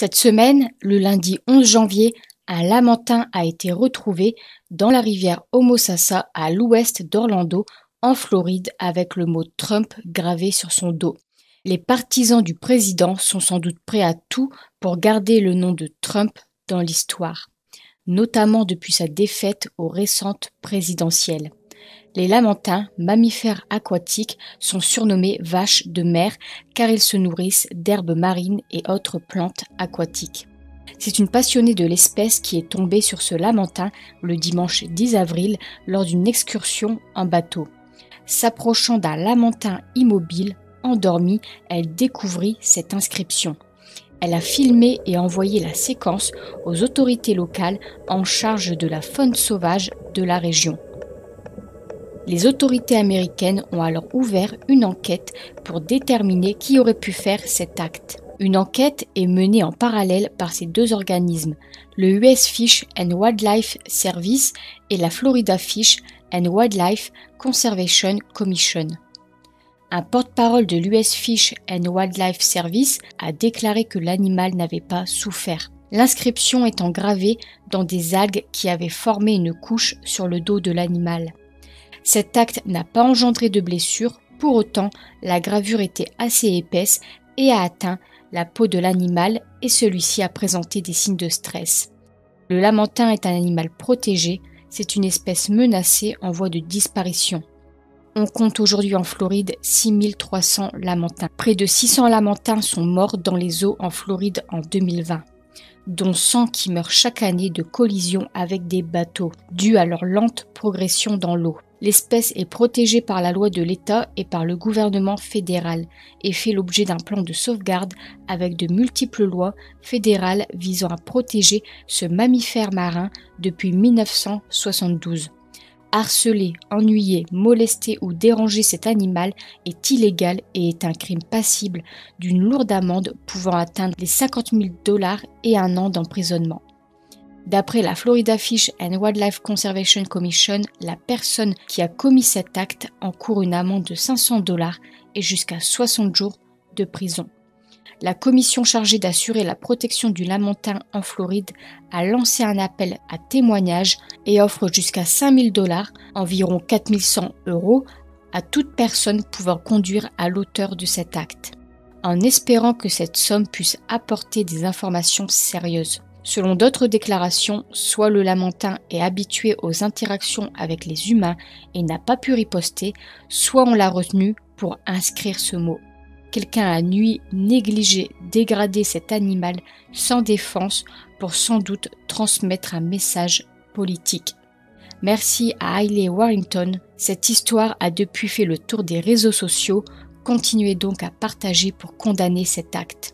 Cette semaine, le lundi 11 janvier, un lamentin a été retrouvé dans la rivière Homosassa à l'ouest d'Orlando, en Floride, avec le mot Trump gravé sur son dos. Les partisans du président sont sans doute prêts à tout pour garder le nom de Trump dans l'histoire, notamment depuis sa défaite aux récentes présidentielles. Les lamantins, mammifères aquatiques, sont surnommés vaches de mer car ils se nourrissent d'herbes marines et autres plantes aquatiques. C'est une passionnée de l'espèce qui est tombée sur ce lamentin le dimanche 10 avril lors d'une excursion en bateau. S'approchant d'un lamentin immobile, endormi, elle découvrit cette inscription. Elle a filmé et envoyé la séquence aux autorités locales en charge de la faune sauvage de la région. Les autorités américaines ont alors ouvert une enquête pour déterminer qui aurait pu faire cet acte. Une enquête est menée en parallèle par ces deux organismes, le US Fish and Wildlife Service et la Florida Fish and Wildlife Conservation Commission. Un porte-parole de l'US Fish and Wildlife Service a déclaré que l'animal n'avait pas souffert. L'inscription étant gravée dans des algues qui avaient formé une couche sur le dos de l'animal. Cet acte n'a pas engendré de blessure, pour autant la gravure était assez épaisse et a atteint la peau de l'animal et celui-ci a présenté des signes de stress. Le lamentin est un animal protégé, c'est une espèce menacée en voie de disparition. On compte aujourd'hui en Floride 6300 lamantins. Près de 600 lamantins sont morts dans les eaux en Floride en 2020, dont 100 qui meurent chaque année de collisions avec des bateaux, dues à leur lente progression dans l'eau. L'espèce est protégée par la loi de l'État et par le gouvernement fédéral et fait l'objet d'un plan de sauvegarde avec de multiples lois fédérales visant à protéger ce mammifère marin depuis 1972. Harceler, ennuyer, molester ou déranger cet animal est illégal et est un crime passible d'une lourde amende pouvant atteindre les $50 000 et 1 an d'emprisonnement. D'après la Florida Fish and Wildlife Conservation Commission, la personne qui a commis cet acte encourt une amende de $500 et jusqu'à 60 jours de prison. La commission chargée d'assurer la protection du lamentin en Floride a lancé un appel à témoignages et offre jusqu'à $5 000, environ 4 100 €, à toute personne pouvant conduire à l'auteur de cet acte, en espérant que cette somme puisse apporter des informations sérieuses. Selon d'autres déclarations, soit le lamentin est habitué aux interactions avec les humains et n'a pas pu riposter, soit on l'a retenu pour inscrire ce mot. Quelqu'un a nui, négligé, dégradé cet animal sans défense pour sans doute transmettre un message politique. Merci à Hailey Warrington. Cette histoire a depuis fait le tour des réseaux sociaux. Continuez donc à partager pour condamner cet acte.